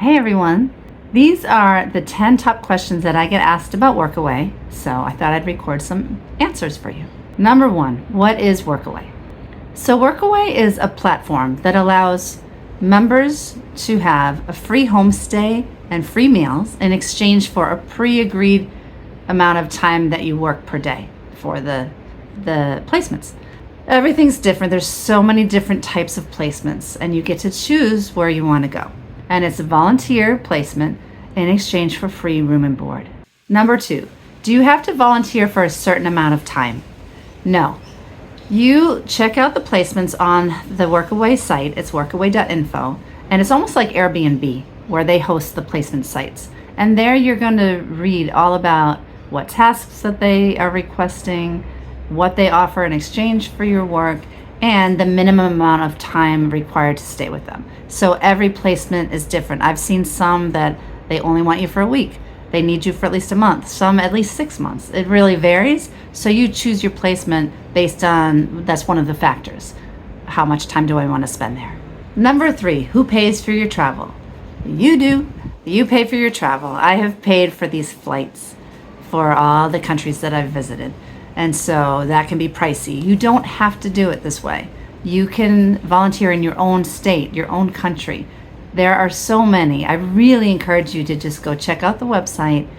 Hey everyone, these are the 10 top questions that I get asked about Workaway, so I thought I'd record some answers for you. Number one, what is Workaway? So Workaway is a platform that allows members to have a free homestay and free meals in exchange for a pre-agreed amount of time that you work per day for the placements. Everything's different. There's so many different types of placements, and you get to choose where you want to go. And it's a volunteer placement in exchange for free room and board. Number two, do you have to volunteer for a certain amount of time? No. You check out the placements on the Workaway site. It's workaway.info, and it's almost like Airbnb, where they host the placement sites. And there you're going to read all about what tasks that they are requesting, what they offer in exchange for your work, and the minimum amount of time required to stay with them. So every placement is different. I've seen some that they only want you for a week. They need you for at least a month, some at least 6 months. It really varies. So you choose your placement based on, that's one of the factors. How much time do I want to spend there? Number three, who pays for your travel? You do. You pay for your travel. I have paid for these flights for all the countries that I've visited. And so that can be pricey. You don't have to do it this way. You can volunteer in your own state, your own country. There are so many. I really encourage you to just go check out the website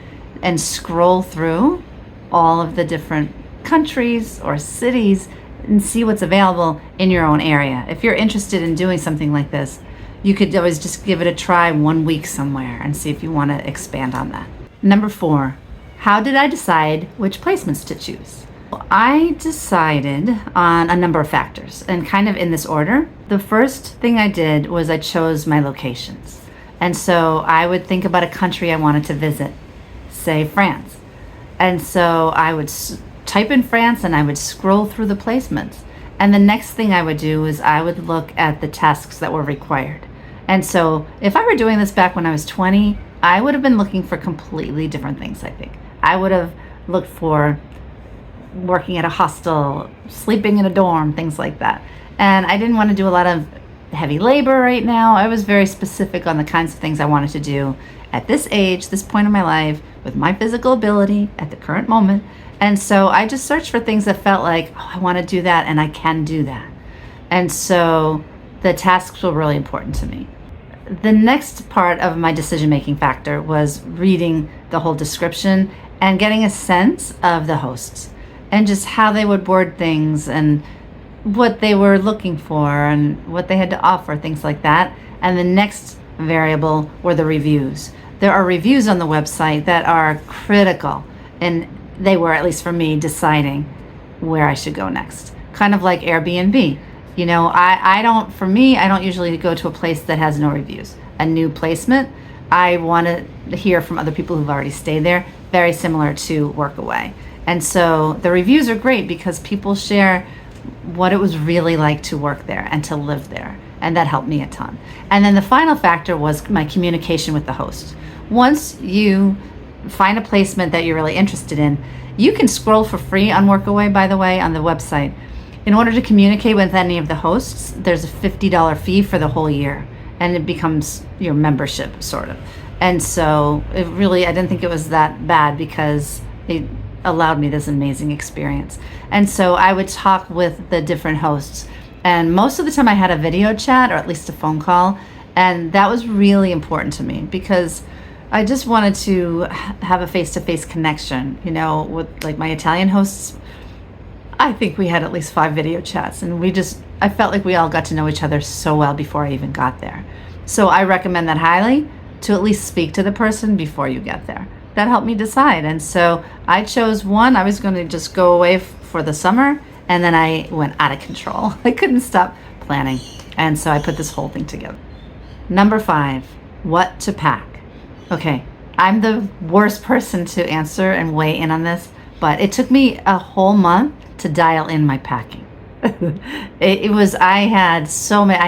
and scroll through all of the different countries or cities and see what's available in your own area. If you're interested in doing something like this, you could always just give it a try 1 week somewhere and see if you want to expand on that. Number four, how did I decide which placements to choose? I decided on a number of factors, and kind of in this order. The first thing I did was I chose my locations. And so I would think about a country I wanted to visit, say France. And so I would type in France and I would scroll through the placements. And the next thing I would do is I would look at the tasks that were required. And so if I were doing this back when I was 20, I would have been looking for completely different things, I think. I would have looked for working at a hostel, sleeping in a dorm, things like that. And I didn't want to do a lot of heavy labor right now. I was very specific on the kinds of things I wanted to do at this age, this point in my life, with my physical ability at the current moment. And so I just searched for things that felt like, oh, I want to do that and I can do that. And so the tasks were really important to me. The next part of my decision-making factor was reading the whole description and getting a sense of the hosts and just how they would word things and what they were looking for and what they had to offer, things like that. And the next variable were the reviews. There are reviews on the website that are critical, and they were, at least for me, deciding where I should go next. Kind of like Airbnb. You know, I don't usually go to a place that has no reviews. A new placement, I want to hear from other people who've already stayed there, very similar to Workaway. And so the reviews are great because people share what it was really like to work there and to live there. And that helped me a ton. And then the final factor was my communication with the host. Once you find a placement that you're really interested in, you can scroll for free on Workaway, by the way, on the website. In order to communicate with any of the hosts, there's a $50 fee for the whole year, and it becomes your membership, sort of. And so I didn't think it was that bad because it allowed me this amazing experience. And so I would talk with the different hosts, and most of the time I had a video chat or at least a phone call, and that was really important to me because I just wanted to have a face-to-face connection, you know, with like my Italian hosts. I think we had at least 5 video chats, and I felt like we all got to know each other so well before I even got there. So I recommend that highly, to at least speak to the person before you get there. That helped me decide. And so I chose one. I was going to just go away for the summer, and then I went out of control. I couldn't stop planning. And so I put this whole thing together. Number 5, what to pack. Okay, I'm the worst person to answer and weigh in on this, but it took me a whole month to dial in my packing. I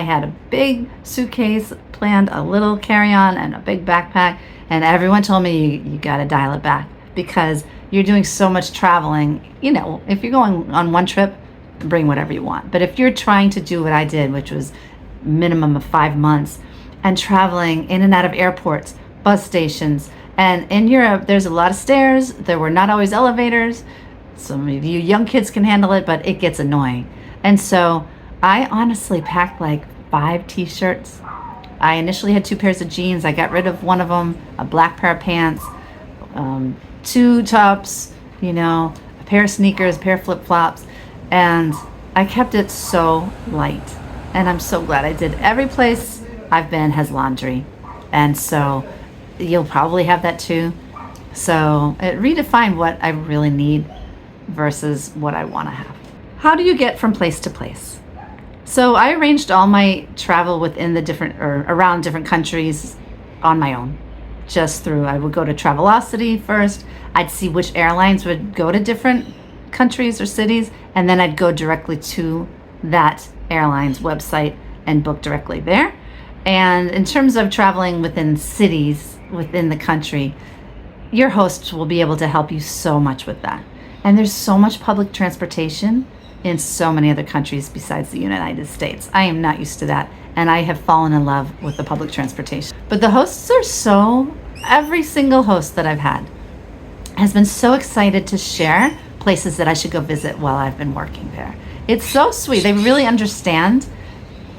had a big suitcase planned, a little carry-on, and a big backpack, and everyone told me you got to dial it back because you're doing so much traveling. You know, if you're going on one trip, bring whatever you want. But if you're trying to do what I did, which was minimum of 5 months, and traveling in and out of airports, bus stations. And in Europe, there's a lot of stairs. There were not always elevators. Some of you young kids can handle it, but it gets annoying. And so I honestly packed like 5 t-shirts. I initially had 2 pairs of jeans. I got rid of one of them, a black pair of pants, 2 tops, a pair of sneakers, a pair of flip-flops, and I kept it so light. And I'm so glad I did. Every place I've been has laundry, and so you'll probably have that too. So it redefined what I really need versus what I want to have. How do you get from place to place? So I arranged all my travel within the different or around different countries on my own. I would go to Travelocity first. I'd see which airlines would go to different countries or cities, and then I'd go directly to that airline's website and book directly there. And in terms of traveling within cities, within the country, your host will be able to help you so much with that. And there's so much public transportation in so many other countries besides the United States. I am not used to that, and I have fallen in love with the public transportation. But the hosts every single host that I've had has been so excited to share places that I should go visit while I've been working there. It's so sweet. They really understand,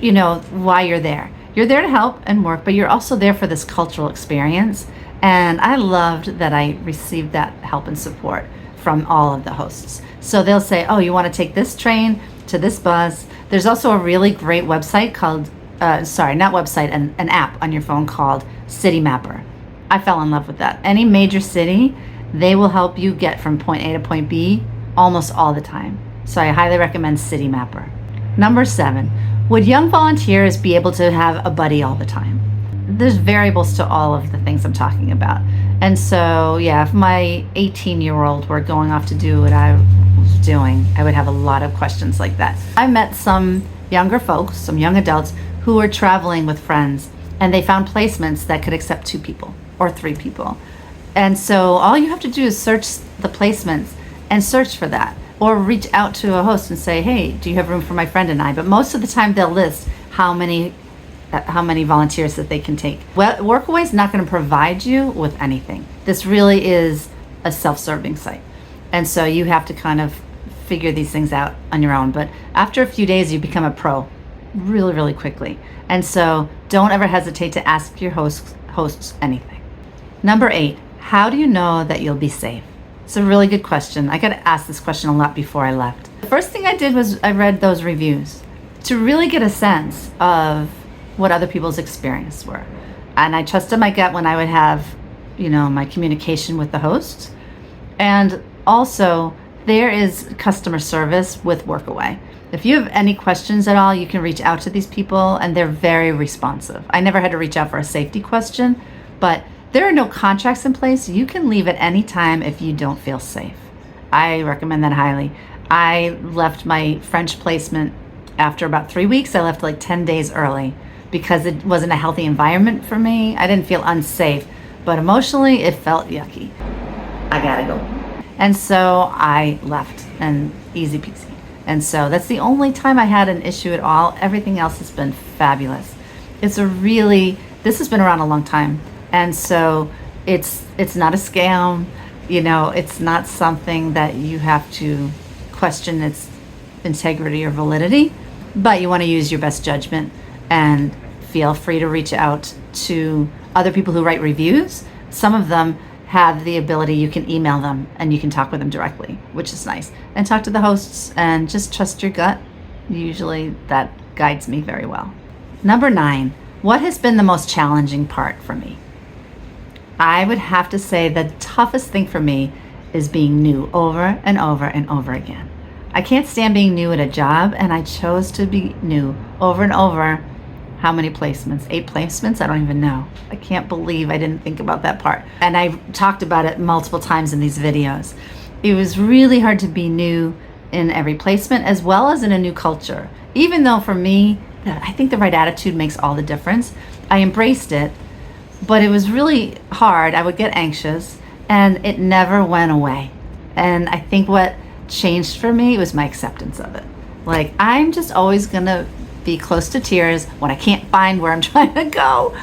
why you're there. You're there to help and work, but you're also there for this cultural experience. And I loved that I received that help and support from all of the hosts. So they'll say, oh, you want to take this train to this bus. There's also a really great website called, an app on your phone called City Mapper. I fell in love with that. Any major city, they will help you get from point A to point B almost all the time. So I highly recommend City Mapper. Number 7, would young volunteers be able to have a buddy all the time? There's variables to all of the things I'm talking about. And so, if my 18-year-old were going off to do what I was doing, I would have a lot of questions like that. I met some younger folks, some young adults who were traveling with friends, and they found placements that could accept 2 people or 3 people. And so all you have to do is search the placements and search for that, or reach out to a host and say, hey, do you have room for my friend and I? But most of the time they'll list how many volunteers that they can take. Well, Workaway is not going to provide you with anything. This really is a self-serving site. And so you have to kind of figure these things out on your own. But after a few days, you become a pro really, really quickly. And so don't ever hesitate to ask your hosts anything. Number 8, how do you know that you'll be safe? It's a really good question. I got to ask this question a lot before I left. The first thing I did was I read those reviews to really get a sense of what other people's experiences were. And I trusted my gut when I would have, my communication with the hosts. And also, there is customer service with Workaway. If you have any questions at all, you can reach out to these people, and they're very responsive. I never had to reach out for a safety question, but there are no contracts in place. You can leave at any time if you don't feel safe. I recommend that highly. I left my French placement after about 3 weeks. I left like 10 days early because it wasn't a healthy environment for me. I didn't feel unsafe, but emotionally it felt yucky. I gotta go. And so I left, and easy peasy. And so that's the only time I had an issue at all. Everything else has been fabulous. This has been around a long time. And so it's not a scam, it's not something that you have to question its integrity or validity, but you want to use your best judgment, and feel free to reach out to other people who write reviews. Some of them have the ability, you can email them and you can talk with them directly, which is nice. And talk to the hosts and just trust your gut. Usually that guides me very well. Number 9, what has been the most challenging part for me? I would have to say the toughest thing for me is being new over and over and over again. I can't stand being new at a job, and I chose to be new over and over. How many placements? 8 placements? I don't even know. I can't believe I didn't think about that part. And I talked about it multiple times in these videos. It was really hard to be new in every placement as well as in a new culture. Even though for me, I think the right attitude makes all the difference. I embraced it, but it was really hard. I would get anxious, and it never went away. And I think what changed for me was my acceptance of it. Like, I'm just always gonna be close to tears when I can't find where I'm trying to go.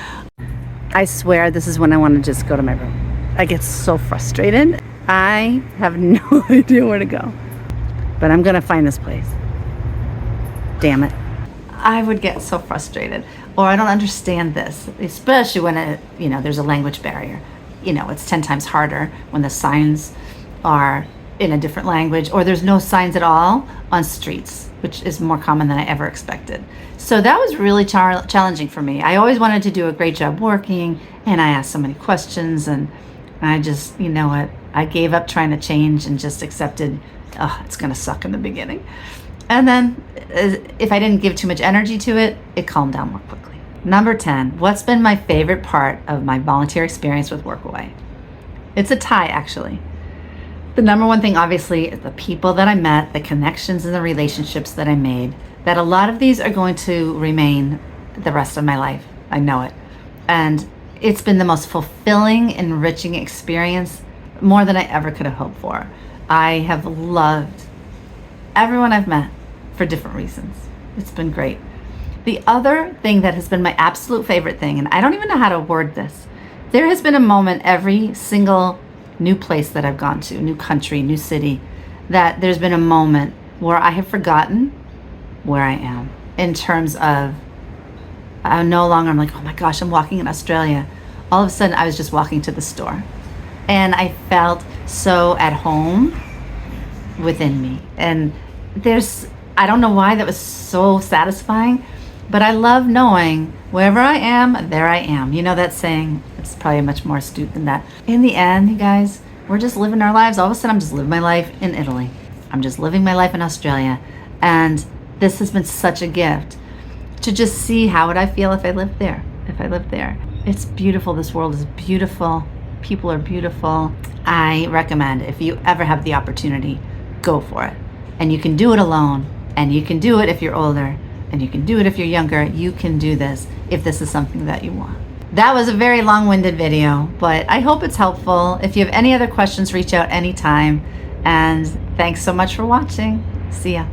I swear this is when I want to just go to my room. I get so frustrated. I have no idea where to go. But I'm going to find this place. Damn it. I would get so frustrated. Or I don't understand this, especially when there's a language barrier. It's 10 times harder when the signs are in a different language, or there's no signs at all on streets, which is more common than I ever expected. So that was really challenging for me. I always wanted to do a great job working, and I asked so many questions, and I just, I gave up trying to change and just accepted, it's gonna suck in the beginning. And then if I didn't give too much energy to it, it calmed down more quickly. Number 10, what's been my favorite part of my volunteer experience with Workaway? It's a tie, actually. The number one thing, obviously, is the people that I met, the connections and the relationships that I made, that a lot of these are going to remain the rest of my life. I know it. And it's been the most fulfilling, enriching experience, more than I ever could have hoped for. I have loved everyone I've met for different reasons. It's been great. The other thing that has been my absolute favorite thing, and I don't even know how to word this, there has been a moment every single new place that I've gone to, new country, new city, that there's been a moment where I have forgotten where I am in terms of I'm like, oh my gosh, I'm walking in Australia. All of a sudden I was just walking to the store and I felt so at home within me. And I don't know why that was so satisfying, but I love knowing wherever I am, there I am. You know that saying? It's probably much more astute than that. In the end, you guys, we're just living our lives. All of a sudden, I'm just living my life in Italy. I'm just living my life in Australia. And this has been such a gift to just see how would I feel if I lived there, It's beautiful. This world is beautiful. People are beautiful. I recommend, if you ever have the opportunity, go for it. And you can do it alone. And you can do it if you're older. And you can do it if you're younger. You can do this if this is something that you want. That was a very long-winded video, but I hope it's helpful. If you have any other questions, reach out anytime. And thanks so much for watching. See ya.